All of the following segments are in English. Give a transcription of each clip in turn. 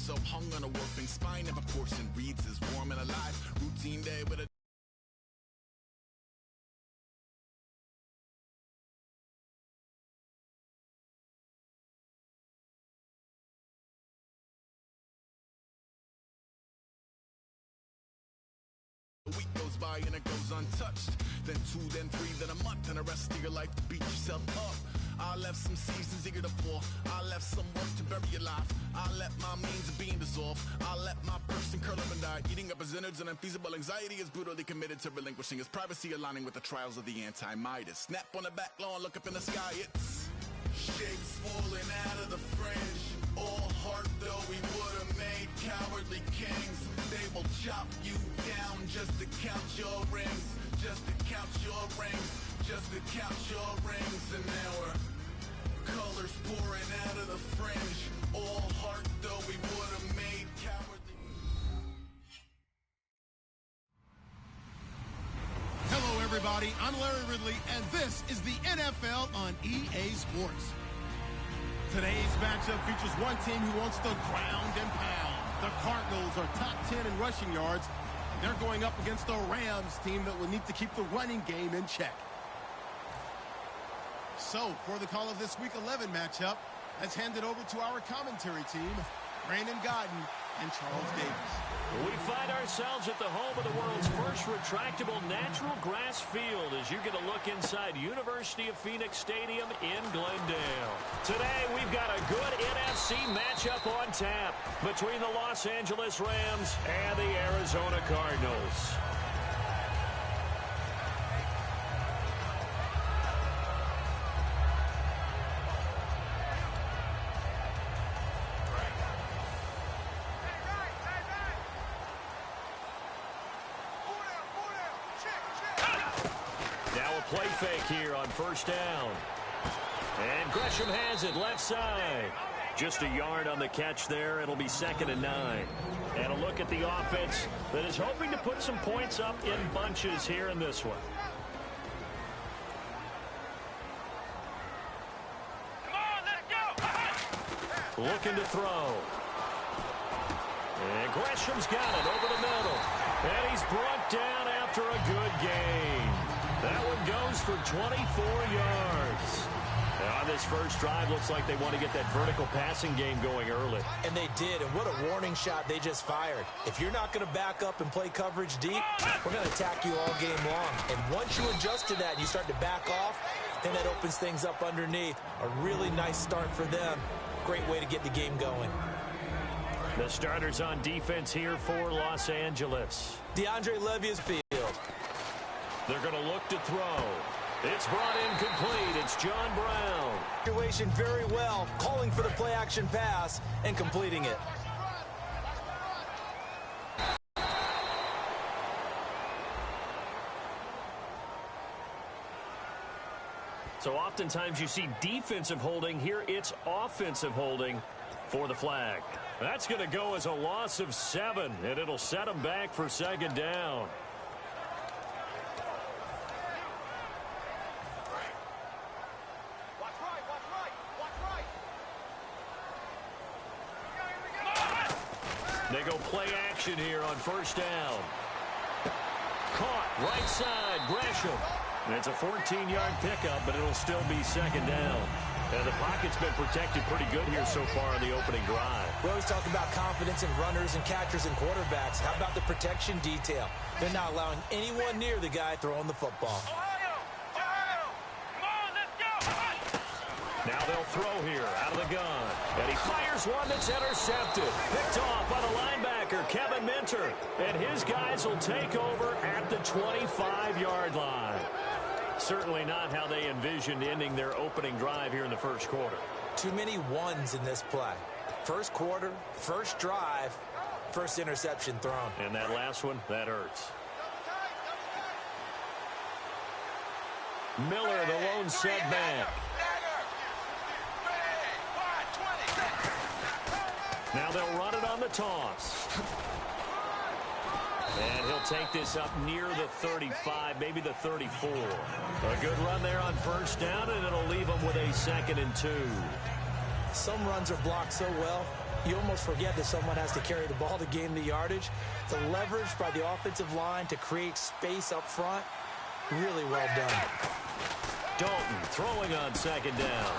himself hung on a warping spine of a portion. Reads as warm and alive. Routine day with a week goes by and it goes untouched. Then 2, then 3, then a month, and the rest of your life to beat yourself up. I left some seasons eager to fall. I left some work to bury alive. I let my means of being dissolved. I let my person curl up and die. Eating up his innards and unfeasible anxiety is brutally committed to relinquishing his privacy, aligning with the trials of the anti-Midas. Snap on the back lawn, look up in the sky, it's shapes falling out of the fringe. All heart though we would have made cowardly kings. They will chop you down just to count your rings. Just to count your rings. Just to count your rings. And now we're colors pouring out of the fringe. All heart though we would have made cowardly. Hello everybody, I'm Larry Ridley and this is the NFL on EA Sports. Today's matchup features one team who wants the ground and pound. The Cardinals are top 10 in rushing yards. They're going up against the Rams team that will need to keep the running game in check. So, for the call of this Week 11 matchup, let's hand it over to our commentary team, Brandon Godden and Charles Davis. We find ourselves at the home of the world's first retractable natural grass field as you get a look inside University of Phoenix Stadium in Glendale. Today, we've got a good NFC matchup on tap between the Los Angeles Rams and the Arizona Cardinals. Play fake here on first down. And Gresham has it left side. Just a yard on the catch there. It'll be 2nd and 9. And a look at the offense that is hoping to put some points up in bunches here in this one. Come on, let's go. Looking to throw. And Gresham's got it over the middle. And he's brought down after a good gain. That one goes for 24 yards. On this first drive, looks like they want to get that vertical passing game going early. And they did, and what a warning shot they just fired. If you're not going to back up and play coverage deep, we're going to attack you all game long. And once you adjust to that and you start to back off, then that opens things up underneath. A really nice start for them. Great way to get the game going. The starters on defense here for Los Angeles. DeAndre Le'Veon's They're going to look to throw. It's brought in complete. It's John Brown. Situation very well, calling for the play-action pass and completing it. So oftentimes you see defensive holding. Here it's offensive holding for the flag. That's going to go as a loss of 7, and it'll set them back for 2nd down. They go play action here on first down. Caught right side, Gresham. And it's a 14-yard pickup, but it'll still be 2nd down. And the pocket's been protected pretty good here so far on the opening drive. We always talk about confidence in runners and catchers and quarterbacks. How about the protection detail? They're not allowing anyone near the guy throwing the football. Now they'll throw here out of the gun. And he fires one that's intercepted. Picked off by the linebacker, Kevin Minter. And his guys will take over at the 25-yard line. Certainly not how they envisioned ending their opening drive here in the first quarter. Too many ones in this play. First quarter, first drive, first interception thrown. And that last one, that hurts. Miller, the lone setback. Now they'll run it on the toss. And he'll take this up near the 35, maybe the 34. A good run there on first down, and it'll leave them with a 2nd and 2. Some runs are blocked so well, you almost forget that someone has to carry the ball to gain the yardage. The leverage by the offensive line to create space up front, really well done. Dalton throwing on second down.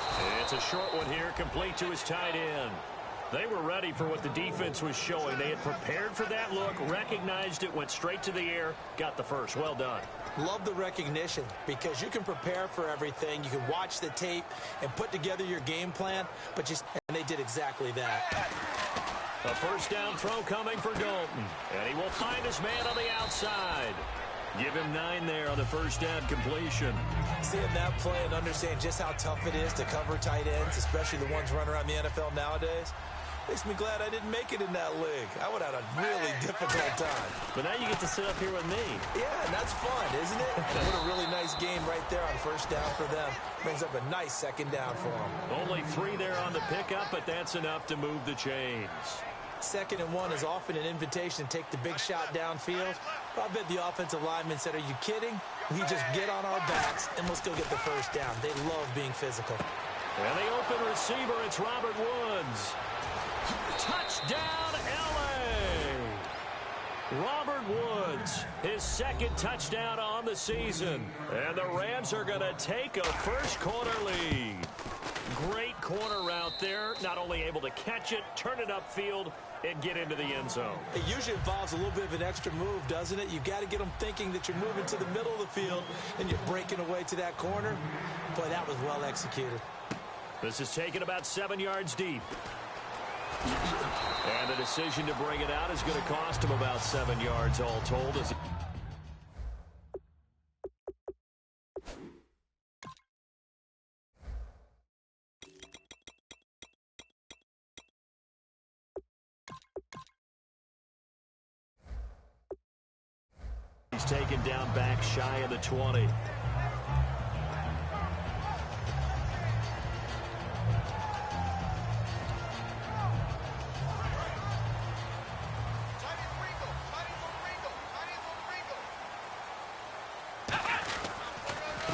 It's a short one here, complete to his tight end. They were ready for what the defense was showing. They had prepared for that look, recognized it, went straight to the air, got the first. Well done. Love the recognition because you can prepare for everything. You can watch the tape and put together your game plan, and they did exactly that. A first down throw coming for Dalton, and he will find his man on the outside. Give him 9 there on the first down completion. Seeing that play and understand just how tough it is to cover tight ends, especially the ones running around the NFL nowadays, makes me glad I didn't make it in that league. I would have had a really difficult time. But now you get to sit up here with me. Yeah, and that's fun, isn't it? What a really nice game right there on first down for them. Brings up a nice second down for them. Only 3 there on the pickup, but that's enough to move the chains. 2nd and 1 is often an invitation to take the big shot downfield. I bet the offensive lineman said, are you kidding? We just get on our backs and let's go get the first down. They love being physical. And the open receiver, it's Robert Woods. Touchdown, L.A. Robert Woods, his 2nd touchdown on the season. And the Rams are going to take a first-quarter lead. Great corner route there. Not only able to catch it, turn it upfield, and get into the end zone. It usually involves a little bit of an extra move, doesn't it? You've got to get them thinking that you're moving to the middle of the field and you're breaking away to that corner. Boy, that was well executed. This is taken about 7 yards deep. And the decision to bring it out is going to cost him about 7 yards all told. He's taken down back shy of the 20.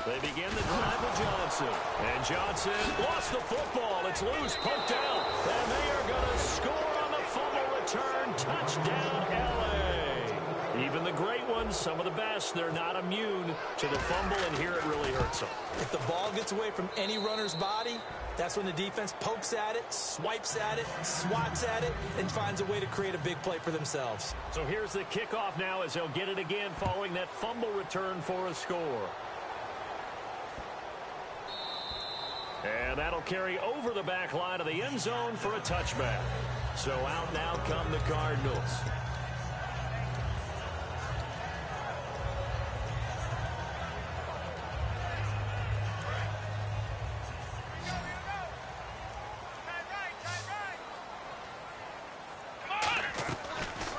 They begin the drive with Johnson. And Johnson lost the football. It's loose, poked out. And they are going to score on the fumble return. Touchdown, L.A. Even the great ones, some of the best, they're not immune to the fumble, and here it really hurts them. If the ball gets away from any runner's body, that's when the defense pokes at it, swipes at it, swats at it, and finds a way to create a big play for themselves. So here's the kickoff now as they'll get it again following that fumble return for a score. And that'll carry over the back line of the end zone for a touchback. So out now come the Cardinals.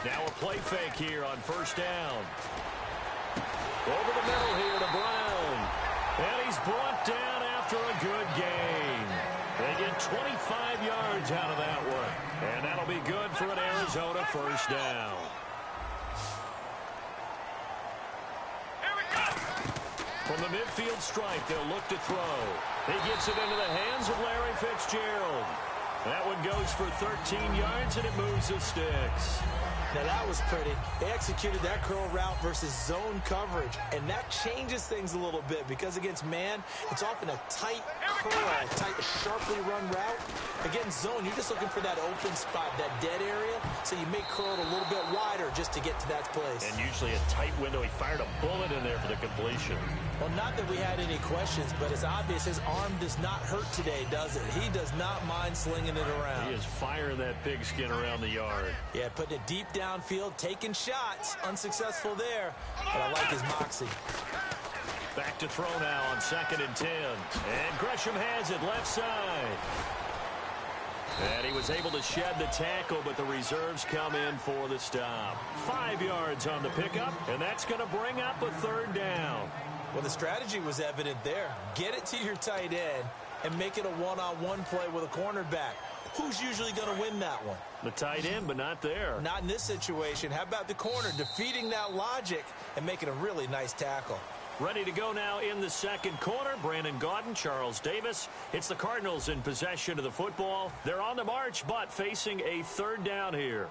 Now a play fake here on first down. Over the middle here to Brown. And he's brought down after a good gain. They get 25 yards out of that one. And that'll be good for an Arizona first down. From the midfield stripe, they'll look to throw. He gets it into the hands of Larry Fitzgerald. That one goes for 13 yards, and it moves the sticks. Now, that was pretty. They executed that curl route versus zone coverage, and that changes things a little bit because against man, it's often a tight curl, tight, sharply run route. Against zone, you're just looking for that open spot, that dead area, so you may curl it a little bit wider just to get to that place. And usually a tight window. He fired a bullet in there for the completion. Well, not that we had any questions, but it's obvious his arm does not hurt today, does it? He does not mind slinging it around. He is firing that pigskin around the yard. Yeah, putting it deep downfield, taking shots. Unsuccessful there, but I like his moxie. Back to throw now on 2nd and 10. And Gresham has it left side. And he was able to shed the tackle, but the reserves come in for the stop. 5 yards on the pickup, and that's going to bring up a 3rd down. Well, the strategy was evident there. Get it to your tight end and make it a one-on-one play with a cornerback. Who's usually going to win that one? The tight end, but not there. Not in this situation. How about the corner defeating that logic and making a really nice tackle? Ready to go now in the second quarter. Brandon Gaudin, Charles Davis. It's the Cardinals in possession of the football. They're on the march, but facing a third down here.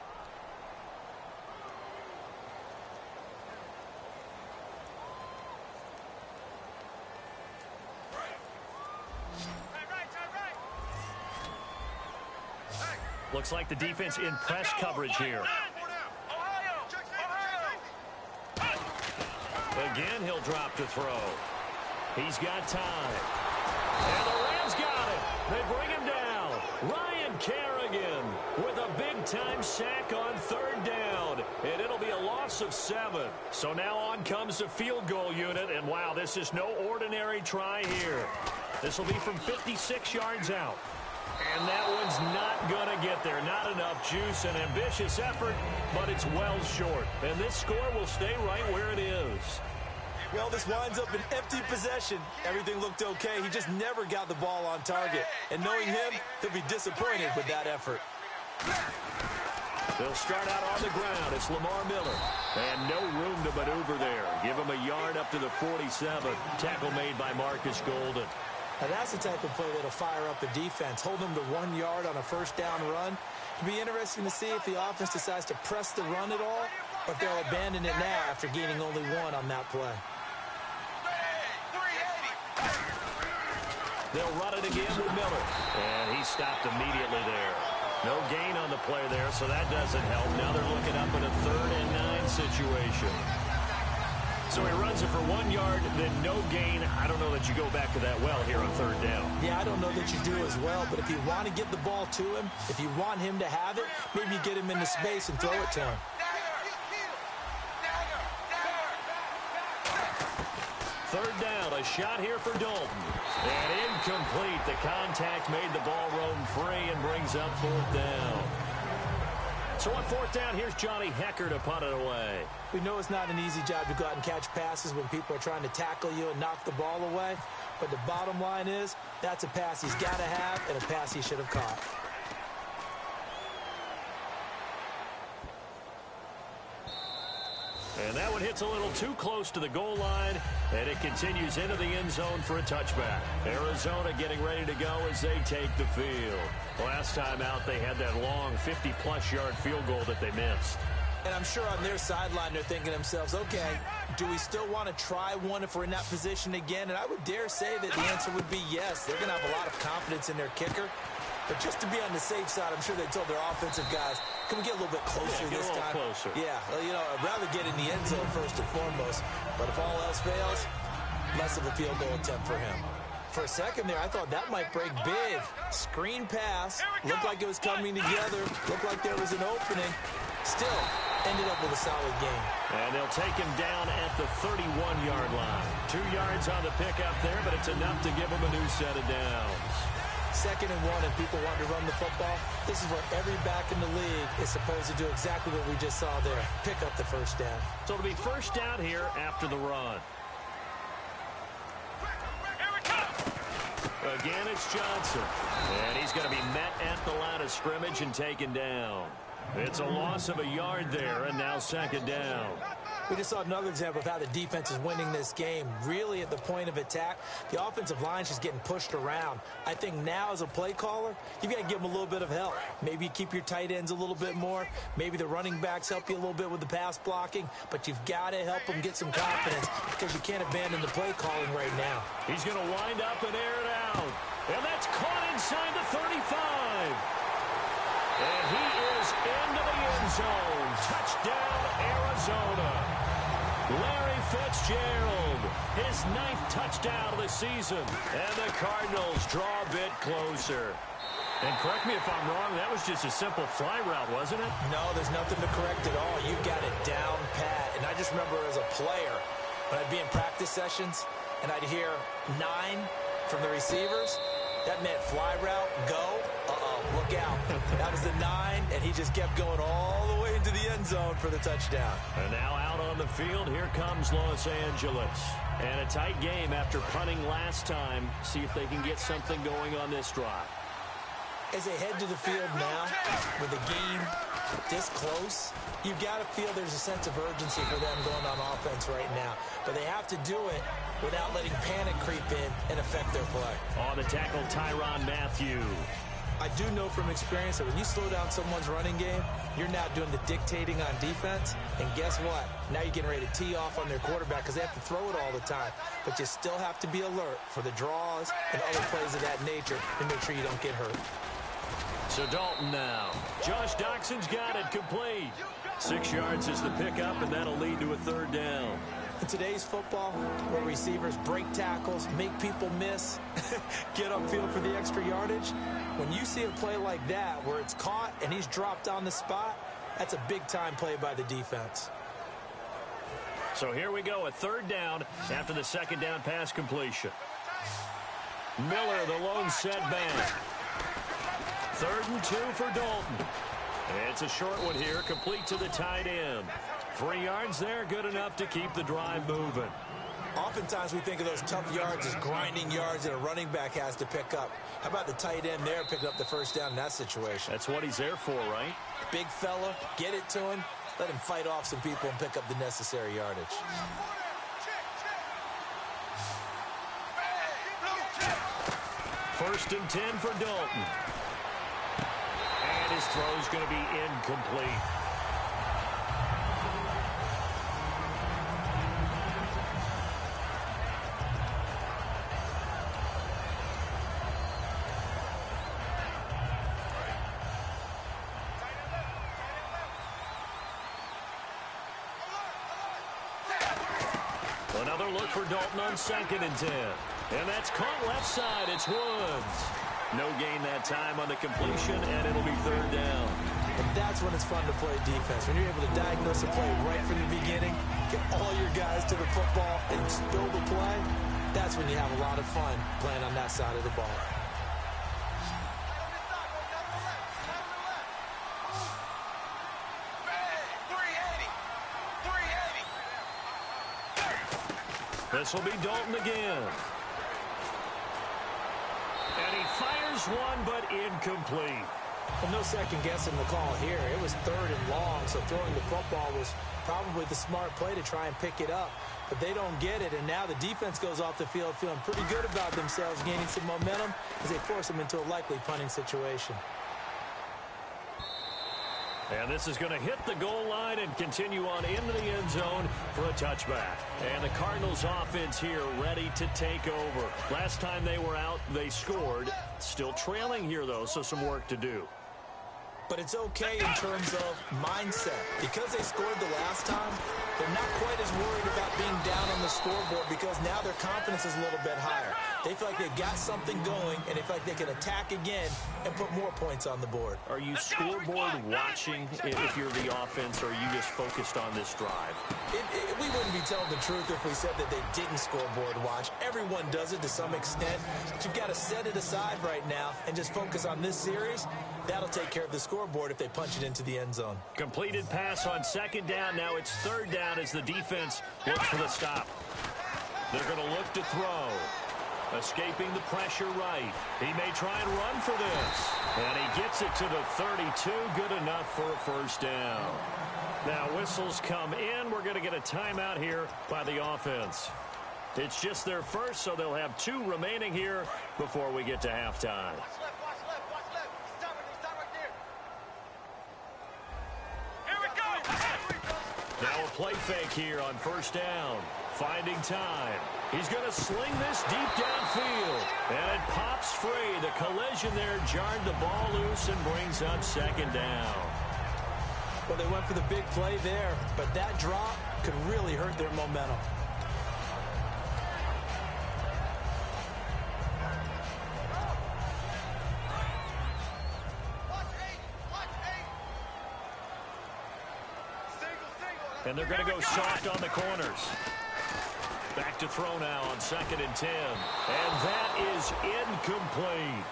Looks like the defense in press coverage here. Again, he'll drop to throw. He's got time. And the Rams got it. They bring him down. Ryan Kerrigan with a big-time sack on third down. And it'll be a loss of 7. So now on comes the field goal unit. And, wow, this is no ordinary try here. This will be from 56 yards out. And that one's not going to get there. Not enough juice. An ambitious effort, but it's well short. And this score will stay right where it is. Well, this winds up an empty possession. Everything looked okay. He just never got the ball on target. And knowing him, he'll be disappointed with that effort. They'll start out on the ground. It's Lamar Miller. And no room to maneuver there. Give him a yard up to the 47. Tackle made by Marcus Golden. Now, that's the type of play that'll fire up the defense. Hold them to 1 yard on a first down run. It'll be interesting to see if the offense decides to press the run at all, or if they'll abandon it now after gaining only 1 on that play. They'll run it again with Miller. And he stopped immediately there. No gain on the play there, so that doesn't help. Now they're looking up in a 3rd and 9 situation. So he runs it for 1 yard, then no gain. I don't know that you go back to that well here on 3rd down. Yeah, I don't know that you do as well, but if you want to get the ball to him, if you want him to have it, maybe you get him into space and throw it to him. 3rd down, a shot here for Dalton. And incomplete. The contact made the ball roam free and brings up 4th down. So on 4th down, here's Johnny Hecker to punt it away. We know it's not an easy job to go out and catch passes when people are trying to tackle you and knock the ball away. But the bottom line is, that's a pass he's got to have and a pass he should have caught. And that one hits a little too close to the goal line, and it continues into the end zone for a touchback. Arizona getting ready to go as they take the field. Last time out, they had that long 50-plus yard field goal that they missed. And I'm sure on their sideline they're thinking to themselves, okay, do we still want to try one if we're in that position again? And I would dare say that the answer would be yes. They're going to have a lot of confidence in their kicker. But just to be on the safe side, I'm sure they told their offensive guys, can we get a little bit closer this time? Closer. Yeah, well, you know, I'd rather get in the end zone first and foremost. But if all else fails, less of a field goal attempt for him. For a second there, I thought that might break big. Screen pass. Looked like it was coming together. Looked like there was an opening. Still, ended up with a solid game. And they'll take him down at the 31-yard line. 2 yards on the pickup there, but it's enough to give him a new set of downs. 2nd and 1 and people want to run the football. This is where every back in the league is supposed to do exactly what we just saw there. Pick up the first down. So it'll be first down here after the run. Again, it's Johnson. And he's going to be met at the line of scrimmage and taken down. It's a loss of a yard there, and now 2nd down. We just saw another example of how the defense is winning this game. Really at the point of attack, the offensive line is just getting pushed around. I think now as a play caller, you've got to give them a little bit of help. Maybe you keep your tight ends a little bit more. Maybe the running backs help you a little bit with the pass blocking. But you've got to help them get some confidence because you can't abandon the play calling right now. He's going to wind up and air it out. And that's caught inside the 35. And he is into the end zone. Touchdown, Arizona. Larry Fitzgerald, his 9th touchdown of the season. And the Cardinals draw a bit closer. And correct me if I'm wrong, that was just a simple fly route, wasn't it? No, there's nothing to correct at all. You've got it down pat. And I just remember as a player, when I'd be in practice sessions, and I'd hear 9 from the receivers, that meant fly route, go. Look out. That was the 9, and he just kept going all the way into the end zone for the touchdown. And now out on the field, here comes Los Angeles. And a tight game after punting last time. See if they can get something going on this drive. As they head to the field now, with the game this close, you've got to feel there's a sense of urgency for them going on offense right now. But they have to do it without letting panic creep in and affect their play. On the tackle, Tyrann Mathieu. I do know from experience that when you slow down someone's running game, you're now doing the dictating on defense. And guess what? Now you're getting ready to tee off on their quarterback because they have to throw it all the time. But you still have to be alert for the draws and other plays of that nature to make sure you don't get hurt. So Dalton now. Josh Doxson's got it complete. 6 yards is the pickup, and that'll lead to a third down. In today's football, where receivers break tackles, make people miss, get upfield for the extra yardage, when you see a play like that where it's caught and he's dropped on the spot, that's a big-time play by the defense. So here we go, a third down after the second down pass completion. Miller, the lone setback. 3rd and 2 for Dalton. It's a short one here, complete to the tight end. 3 yards there, good enough to keep the drive moving. Oftentimes we think of those tough yards as grinding yards that a running back has to pick up. How about the tight end there picking up the first down in that situation? That's what he's there for, right? Big fella, get it to him, let him fight off some people and pick up the necessary yardage. First and 10 for Dalton. And his throw's going to be incomplete. Another look for Dalton on 2nd and 10. And that's caught left side. It's Woods. No gain that time on the completion, and it'll be third down. And that's when it's fun to play defense. When you're able to diagnose a play right from the beginning, get all your guys to the football, and spill the play, that's when you have a lot of fun playing on that side of the ball. This will be Dalton again. And he fires one, but incomplete. Well, no second guessing the call here. It was 3rd and long, so throwing the football was probably the smart play to try and pick it up. But they don't get it, and now the defense goes off the field feeling pretty good about themselves, gaining some momentum as they force them into a likely punting situation. And this is going to hit the goal line and continue on into the end zone for a touchback. And the Cardinals offense here ready to take over. Last time they were out, they scored. Still trailing here, though, so some work to do. But it's okay in terms of mindset. Because they scored the last time, they're not quite as worried about being down on the scoreboard because now their confidence is a little bit higher. They feel like they've got something going, and they feel like they can attack again and put more points on the board. Are you scoreboard watching if you're the offense, or are you just focused on this drive? We wouldn't be telling the truth if we said that they didn't scoreboard watch. Everyone does it to some extent. But you've got to set it aside right now and just focus on this series. That'll take care of the scoreboard if they punch it into the end zone. Completed pass on 2nd down. Now it's 3rd down as the defense looks for the stop. They're going to look to throw. Escaping the pressure right. He may try and run for this. And he gets it to the 32. Good enough for a first down. Now whistles come in. We're going to get a timeout here by the offense. It's just their first, so they'll have 2 remaining here before we get to halftime. Now a play fake here on 1st down. Finding time. He's going to sling this deep downfield. And it pops free. The collision there jarred the ball loose and brings up 2nd down. Well, they went for the big play there, but that drop could really hurt their momentum. And they're going to go soft on the corners. Back to throw now on 2nd and 10. And that is incomplete.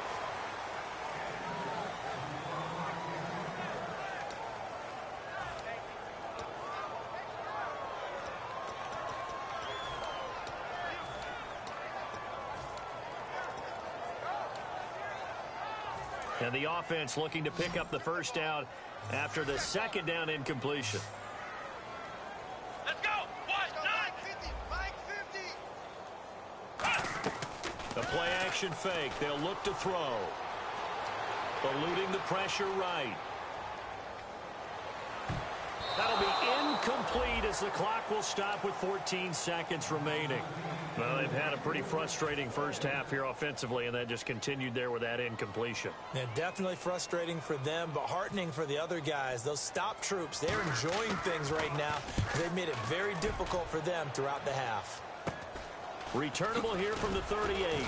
And the offense looking to pick up the first down after the second down incompletion. Let's go. The play action fake. They'll look to throw. Eluding the pressure right. That'll be incomplete as the clock will stop with 14 seconds remaining. Well, they've had a pretty frustrating first half here offensively, and that just continued there with that incompletion. Yeah, definitely frustrating for them, but heartening for the other guys. Those stop troops, they're enjoying things right now. They've made it very difficult for them throughout the half. Returnable here from the 38.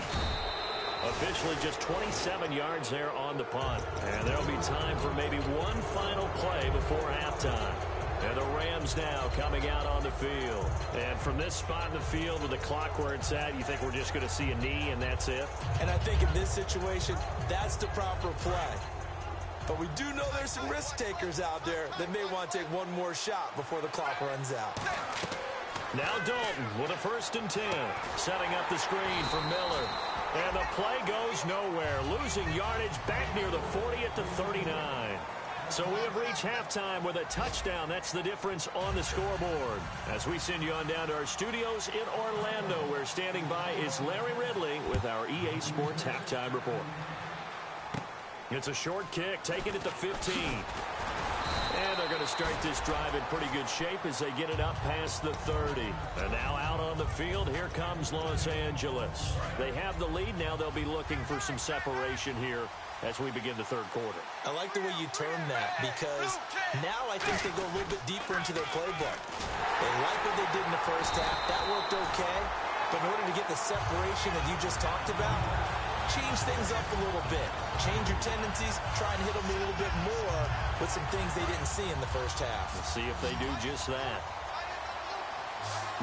Officially just 27 yards there on the punt. And there'll be time for maybe one final play before halftime. And the Rams now coming out on the field. And from this spot in the field with the clock where it's at, you think we're just going to see a knee and that's it? And I think in this situation, that's the proper play. But we do know there's some risk takers out there that may want to take one more shot before the clock runs out. Now Dalton with a 1st and 10. Setting up the screen for Miller. And the play goes nowhere. Losing yardage back near the 40 at the 39. So we have reached halftime with a touchdown. That's the difference on the scoreboard. As we send you on down to our studios in Orlando, where standing by is Larry Ridley with our EA Sports Halftime Report. It's a short kick, taken at the 15. And they're going to start this drive in pretty good shape as they get it up past the 30. And now out on the field, here comes Los Angeles. They have the lead. Now they'll be looking for some separation here as we begin the third quarter. I like the way you term that, because now I think they go a little bit deeper into their playbook. They like what they did in the first half. That worked okay. But in order to get the separation that you just talked about, change things up a little bit. Change your tendencies. Try and hit them a little bit more with some things they didn't see in the first half. Let's see if they do just that.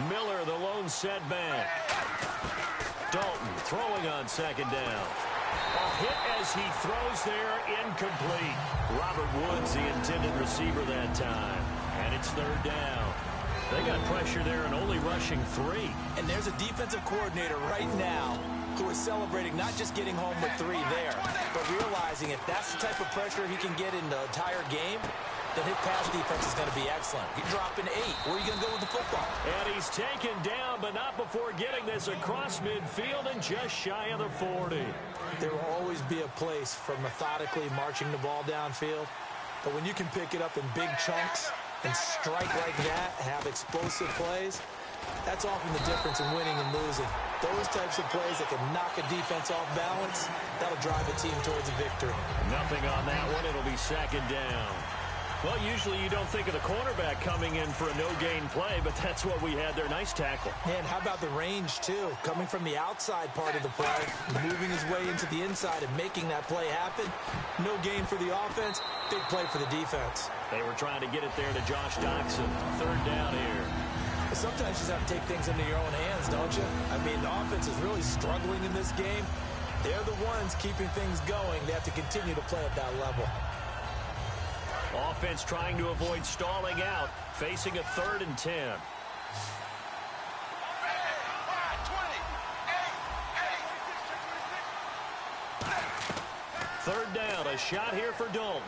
Miller, the lone setback. Dalton throwing on second down. A hit as he throws there, incomplete. Robert Woods, the intended receiver that time. And it's third down. They got pressure there and only rushing 3. And there's a defensive coordinator right now who is celebrating not just getting home with 3 there, but realizing if that's the type of pressure he can get in the entire game, then his pass defense is going to be excellent. You're dropping 8. Where are you going to go with the football? And he's taken down, but not before getting this across midfield and just shy of the 40. There will always be a place for methodically marching the ball downfield, but when you can pick it up in big chunks and strike like that, have explosive plays, that's often the difference in winning and losing. Those types of plays that can knock a defense off balance, that'll drive a team towards a victory. Nothing on that one. It'll be second down. Well, usually you don't think of the cornerback coming in for a no-gain play, but that's what we had there. Nice tackle. And how about the range, too? Coming from the outside part of the play, moving his way into the inside and making that play happen. No gain for the offense, big play for the defense. They were trying to get it there to Josh Doxson. Third down here. Sometimes you just have to take things into your own hands, don't you? I mean, the offense is really struggling in this game. They're the ones keeping things going. They have to continue to play at that level. Offense trying to avoid stalling out, facing a 3rd and 10. Third down, a shot here for Dalton.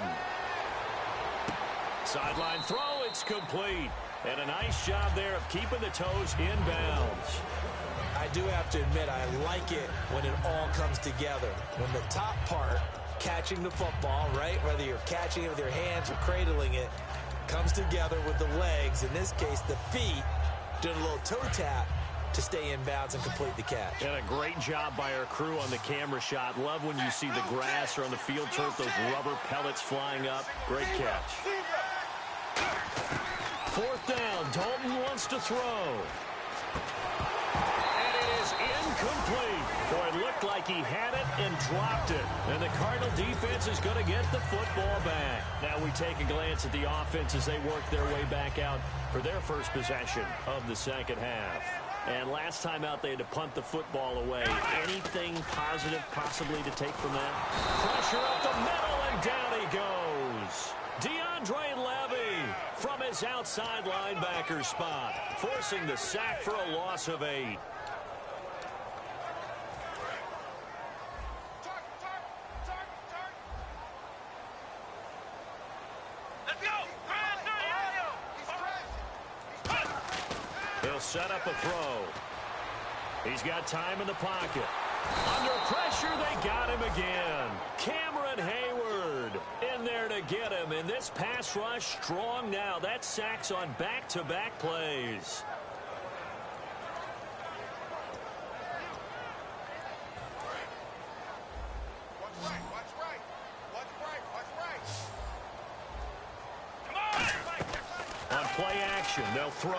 Sideline throw, it's complete. And a nice job there of keeping the toes inbounds. I do have to admit, I like it when it all comes together. When the top part, catching the football, right, whether you're catching it with your hands or cradling it, comes together with the legs, in this case the feet, doing a little toe tap to stay in bounds and complete the catch. And a great job by our crew on the camera shot. Love when you see the grass or on the field turf, those rubber pellets flying up. Great catch. 4th down, Dalton wants to throw. And it is incomplete. Boy, it looked like he had it and dropped it. And the Cardinal defense is going to get the football back. Now we take a glance at the offense as they work their way back out for their first possession of the second half. And last time out, they had to punt the football away. Anything positive possibly to take from that? Pressure up the middle, and down he goes. DeAndre Levy from his outside linebacker spot, forcing the sack for a loss of 8. They'll set up a throw. He's got time in the pocket. Under pressure, they got him again. Cameron Hayward in there to get him. And this pass rush strong now. That's sacks on back-to-back plays. On play action, they'll throw.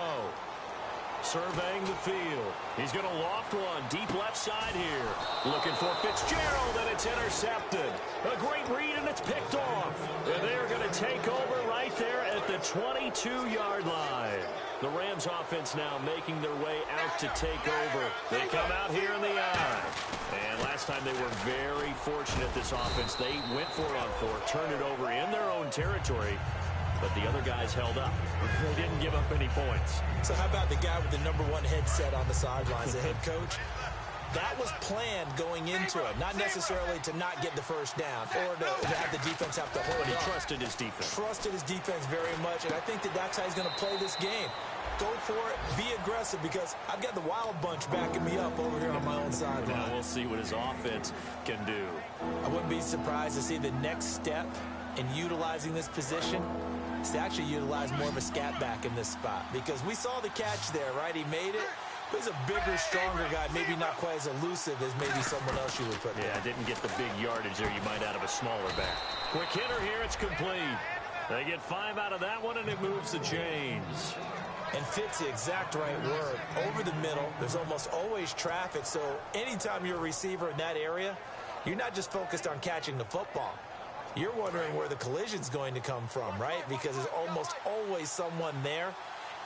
Surveying the field. He's going to loft one deep left side here. Looking for Fitzgerald, and it's intercepted. A great read, and it's picked off. And they're going to take over right there at the 22-yard line. The Rams offense now making their way out to take over. They come out here in the eye. And last time they were very fortunate, this offense. They went for it on fourth, turned it over in their own territory. But the other guys held up. They didn't give up any points. So how about the guy with the #1 headset on the sidelines, the head coach? That was planned going into it, not necessarily to not get the first down or to have the defense have to hold But he up. trusted his defense. Trusted his defense very much, and I think that's how he's going to play this game. Go for it, be aggressive, because I've got the wild bunch backing me up over here on my own sideline. Now we'll see what his offense can do. I wouldn't be surprised to see the next step in utilizing this position is to actually utilize more of a scat back in this spot, because we saw the catch there, right? He made it. He's a bigger, stronger guy, maybe not quite as elusive as maybe someone else you would put there. Yeah, didn't get the big yardage there you might out of a smaller back. Quick hitter here, it's complete. They get 5 out of that one, and it moves the chains. And fits the exact right word. Over the middle, there's almost always traffic, so anytime you're a receiver in that area, you're not just focused on catching the football. You're wondering where the collision's going to come from, right? Because there's almost always someone there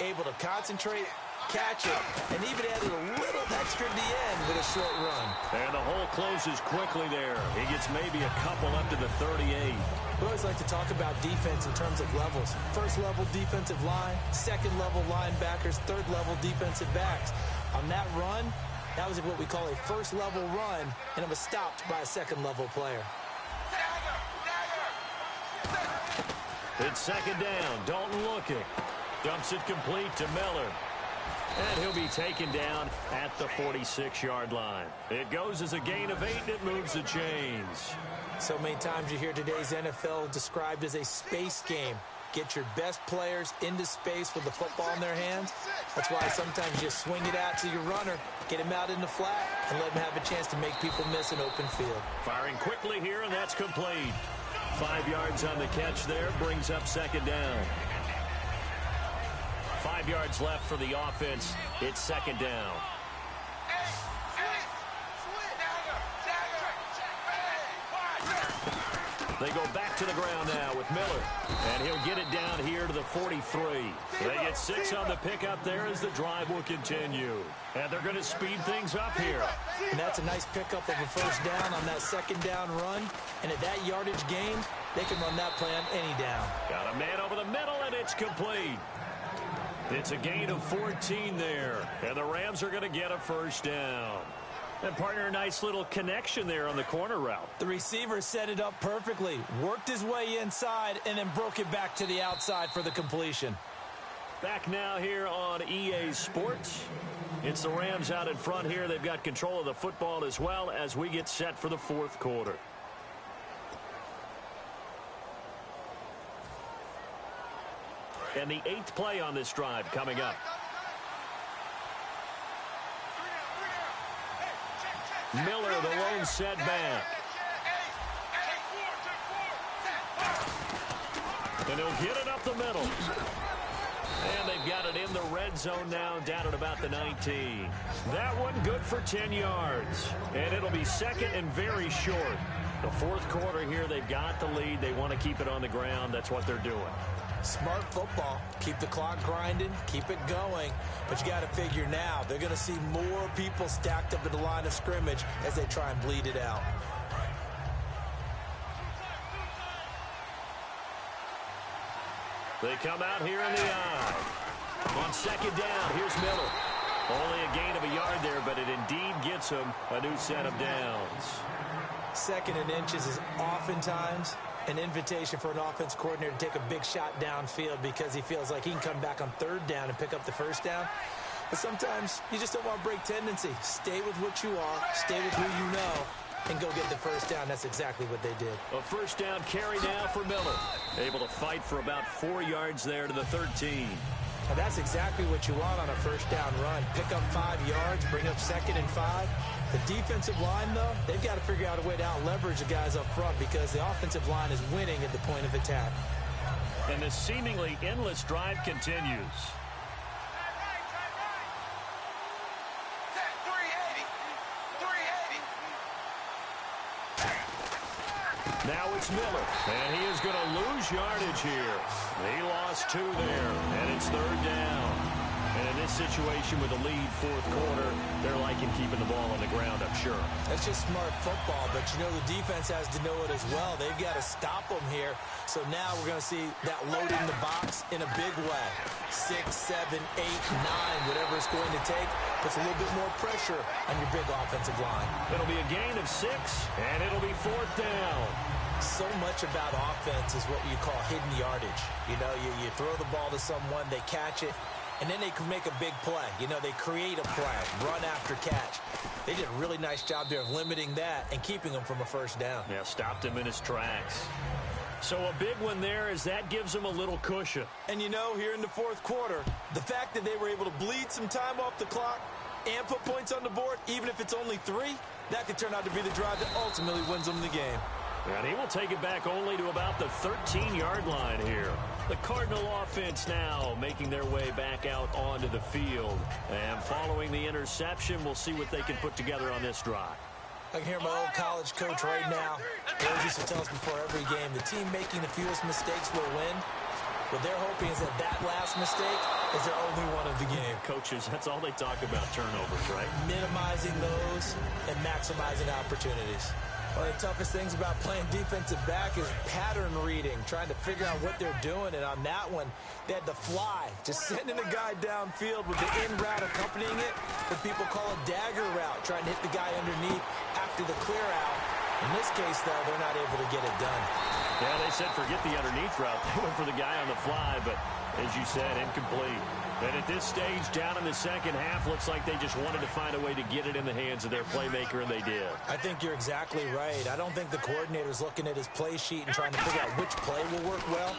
able to concentrate, catch it, and even added a little extra at the end with a short run. And the hole closes quickly there. He gets maybe a couple up to the 38. We always like to talk about defense in terms of levels. First level defensive line, second level linebackers, third level defensive backs. On that run, that was what we call a first level run, and it was stopped by a second level player. It's second down. Dalton looking. Dumps it complete to Miller. And he'll be taken down at the 46-yard line. It goes as a gain of 8, and it moves the chains. So many times you hear today's NFL described as a space game. Get your best players into space with the football in their hands. That's why sometimes you swing it out to your runner, get him out in the flat, and let him have a chance to make people miss an open field. Firing quickly here, and that's complete. 5 yards on the catch there, brings up second down. 5 yards left for the offense. It's second down. They go back to the ground now with Miller. And he'll get it down here to the 43. They get 6 on the pickup there as the drive will continue. And they're going to speed things up here. And that's a nice pickup of a first down on that second down run. And at that yardage gain, they can run that play on any down. Got a man over the middle, and it's complete. It's a gain of 14 there. And the Rams are going to get a first down. And partner, a nice little connection there on the corner route. The receiver set it up perfectly, worked his way inside, and then broke it back to the outside for the completion. Back now here on EA Sports. It's the Rams out in front here. They've got control of the football as well as we get set for the fourth quarter. And the 8th play on this drive coming up. Miller, the lone setback. And he'll get it up the middle. And they've got it in the red zone now, down at about the 19. That one good for 10 yards. And it'll be second and very short. The fourth quarter here, they've got the lead. They want to keep it on the ground. That's what they're doing. Smart football. Keep the clock grinding. Keep it going. But you got to figure now, they're going to see more people stacked up at the line of scrimmage as they try and bleed it out. They come out here in the eye. On second down, here's Miller. Only a gain of a yard there, but it indeed gets him a new set of downs. Second and inches is oftentimes an invitation for an offense coordinator to take a big shot downfield because he feels like he can come back on third down and pick up the first down. But sometimes you just don't want break tendency. Stay with what you are, stay with who you know, and go get the first down. That's exactly what they did. A first down carry now for Miller. Able to fight for about 4 yards there to the 13. Now that's exactly what you want on a first down run. Pick up 5 yards, bring up 2nd and 5. The defensive line, though, they've got to figure out a way to out-leverage the guys up front because the offensive line is winning at the point of attack. And the seemingly endless drive continues. Now it's Miller, and he is going to lose yardage here. He lost 2 there, and it's 3rd down. And in this situation with a lead 4th quarter, they're liking keeping the ball on the ground, I'm sure. That's just smart football, but you know the defense has to know it as well. They've got to stop them here. So now we're going to see that load in the box in a big way. 6, 7, 8, 9, whatever it's going to take, puts a little bit more pressure on your big offensive line. It'll be a gain of 6, and it'll be 4th down. So much about offense is what you call hidden yardage. You know, you throw the ball to someone, they catch it, and then they can make a big play. You know, they create a play, run after catch. They did a really nice job there of limiting that and keeping him from a first down. Yeah, stopped him in his tracks. So a big one there as that gives him a little cushion. And you know, here in the 4th quarter, the fact that they were able to bleed some time off the clock and put points on the board, even if it's only 3, that could turn out to be the drive that ultimately wins them the game. And he will take it back only to about the 13-yard line here. The Cardinal offense now making their way back out onto the field. And following the interception, we'll see what they can put together on this drive. I can hear my old college coach right now. He always used to tell us before every game, the team making the fewest mistakes will win. What they're hoping is that last mistake is their only one of the game. Coaches, that's all they talk about, turnovers, right? Minimizing those and maximizing opportunities. One of the toughest things about playing defensive back is pattern reading, trying to figure out what they're doing. And on that one, they had the fly, just sending a guy downfield with the in route accompanying it, what people call a dagger route, trying to hit the guy underneath after the clear out. In this case, though, they're not able to get it done. Yeah, they said forget the underneath route. They went for the guy on the fly, but as you said, incomplete. And at this stage, down in the second half, looks like they just wanted to find a way to get it in the hands of their playmaker, and they did. I think you're exactly right. I don't think the coordinator's looking at his play sheet and trying to figure out which play will work well.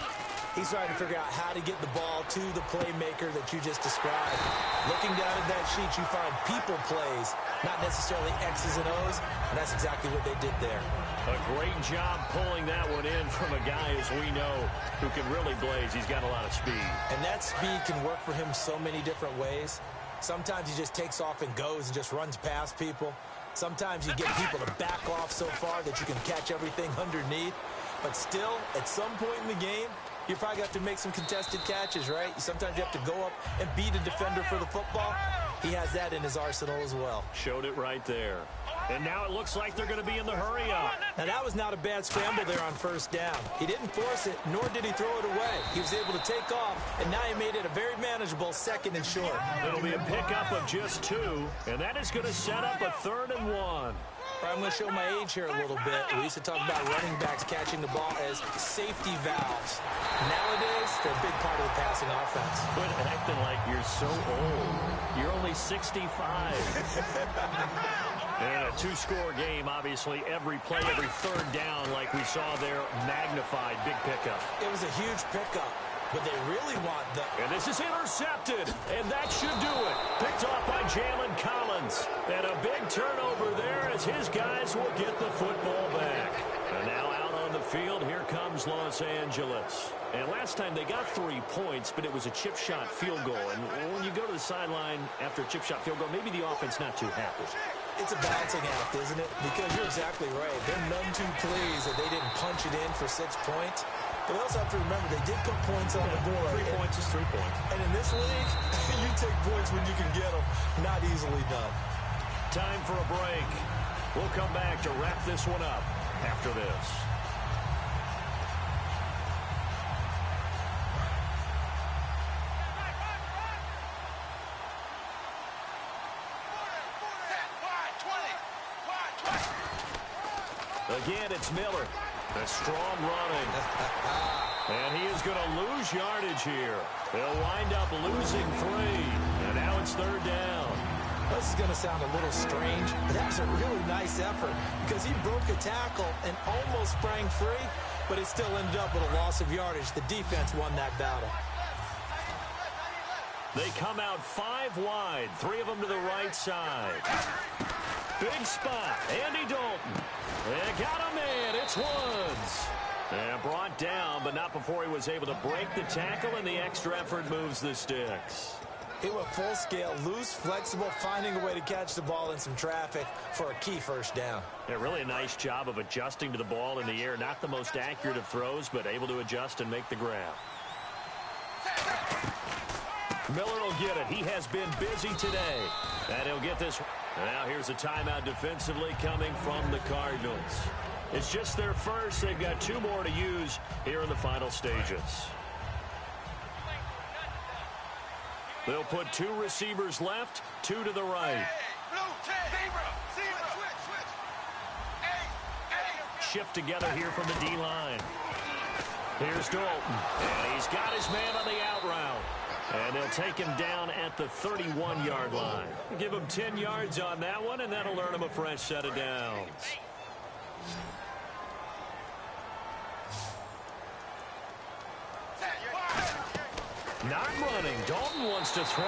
He's trying to figure out how to get the ball to the playmaker that you just described. Looking down at that sheet, you find people plays, not necessarily X's and O's, and that's exactly what they did there. A great job pulling that one in from a guy, as we know, who can really blaze. He's got a lot of speed. And that speed can work for him so many different ways. Sometimes he just takes off and goes and just runs past people. Sometimes you get people to back off so far that you can catch everything underneath. But still, at some point in the game, you probably have to make some contested catches, right? Sometimes you have to go up and beat a defender for the football. He has that in his arsenal as well. Showed it right there. And now it looks like they're going to be in the hurry up. Now that was not a bad scramble there on first down. He didn't force it, nor did he throw it away. He was able to take off, and now he made it a very manageable 2nd and short. It'll be a pickup of just 2, and that is going to set up a 3rd and 1. I'm going to show my age here a little bit. We used to talk about running backs catching the ball as safety valves. Nowadays, they're a big part of the passing offense. Quit acting like you're so old. You're only 65. And a 2-score game, obviously, every play, every 3rd down, like we saw there, magnified, big pickup. It was a huge pickup. But they really want the... And this is intercepted, and that should do it. Picked off by Jalen Collins. And a big turnover there as his guys will get the football back. And now out on the field, here comes Los Angeles. And last time they got 3 points, but it was a chip shot field goal. And when you go to the sideline after a chip shot field goal, maybe the offense not too happy. It's a balancing act, isn't it? Because you're exactly right. They're none too pleased that they didn't punch it in for 6 points. But we also have to remember, they did put points on the board. 3 points is 3 points. And in this league, you take points when you can get them. Not easily done. Time for a break. We'll come back to wrap this one up after this. Again, it's Miller. A strong running. And he is going to lose yardage here. They'll wind up losing 3. And now it's it's third down. This is going to sound a little strange, but that was a really nice effort because he broke a tackle and almost sprang free, but it still ended up with a loss of yardage. The defense won that battle. They come out 5 wide, 3 of them to the right side. Big spot, Andy Dalton. They got him in, it's Woods. And brought down, but not before he was able to break the tackle, and the extra effort moves the sticks. He went full scale, loose, flexible, finding a way to catch the ball in some traffic for a key first down. Yeah, really a nice job of adjusting to the ball in the air. Not the most accurate of throws, but able to adjust and make the grab. Miller will get it. He has been busy today. And he'll get this. Now here's a timeout defensively coming from the Cardinals. It's just their first. They've got 2 more to use here in the final stages. They'll put 2 receivers left, 2 to the right. Shift together here from the D-line. Here's Dalton. And he's got his man on the out route. And they'll take him down at the 31-yard line. Give him 10 yards on that one, and that'll earn him a fresh set of downs. Not running. Dalton wants to throw.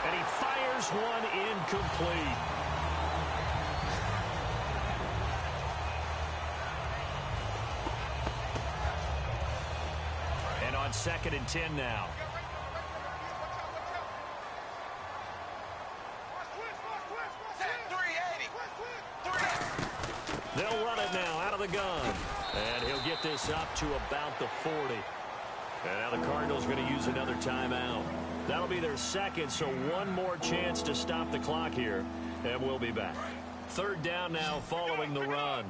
And he fires one incomplete. And on 2nd and 10 now. They'll run it now out of the gun. And he'll get this up to about the 40. And now the Cardinals are going to use another timeout. That'll be their second, so one more chance to stop the clock here. And we'll be back. 3rd down now following the run.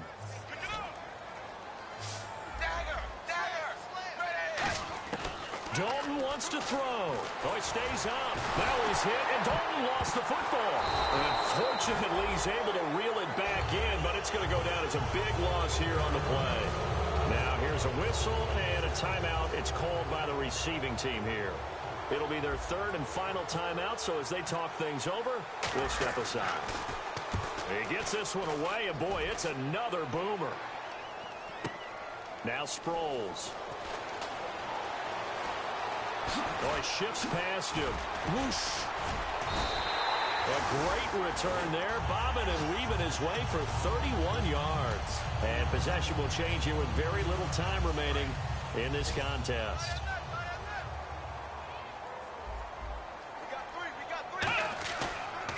Dalton wants to throw. Oh, he stays up. Now he's hit, and Dalton lost the football. And fortunately, he's able to reel it back in, but it's going to go down as a big loss here on the play. Now here's a whistle and a timeout. It's called by the receiving team here. It'll be their 3rd and final timeout, so as they talk things over, we'll step aside. He gets this one away, and boy, it's another boomer. Now Sproles. Oh, he shifts past him. Whoosh. A great return there, bobbing and weaving his way for 31 yards. And possession will change here with very little time remaining in this contest.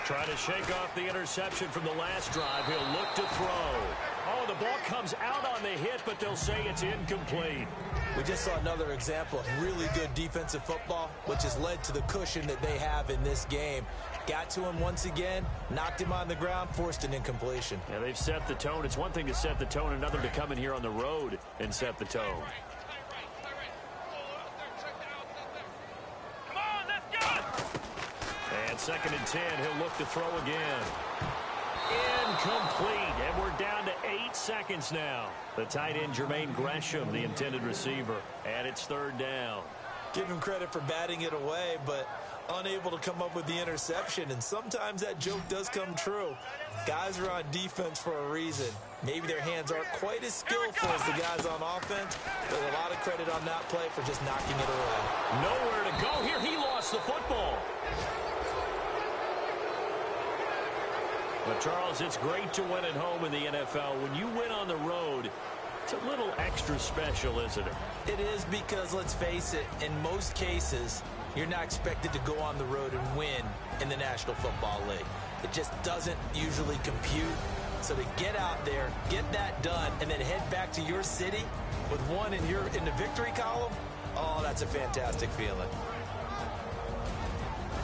Trying to shake off the interception from the last drive. He'll look to throw. Oh, the ball comes out on the hit, but they'll say it's incomplete. We just saw another example of really good defensive football, which has led to the cushion that they have in this game. Got to him once again, knocked him on the ground, forced an incompletion. Yeah, they've set the tone. It's one thing to set the tone, another to come in here on the road and set the tone. Come on, let's go! And 2nd and 10, he'll look to throw again. Incomplete, and we're down to 8 seconds now. The tight end, Jermaine Gresham, the intended receiver, and it's 3rd down. Give him credit for batting it away, but unable to come up with the interception, and sometimes that joke does come true. Guys are on defense for a reason. Maybe their hands aren't quite as skillful as the guys on offense, but a lot of credit on that play for just knocking it away. Nowhere to go here. He lost the football. But, Charles, it's great to win at home in the NFL. When you win on the road, it's a little extra special, isn't it? It is because, let's face it, in most cases, you're not expected to go on the road and win in the National Football League. It just doesn't usually compute. So to get out there, get that done, and then head back to your city with one in the victory column, oh, that's a fantastic feeling.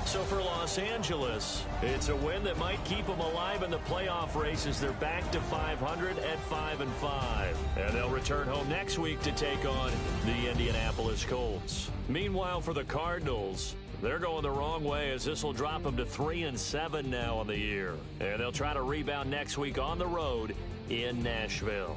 So for Los Angeles, it's a win that might keep them alive in the playoff race as they're back to 500 at 5-5. And they'll return home next week to take on the Indianapolis Colts. Meanwhile, for the Cardinals, they're going the wrong way as this will drop them to 3-7 now on the year. And they'll try to rebound next week on the road in Nashville.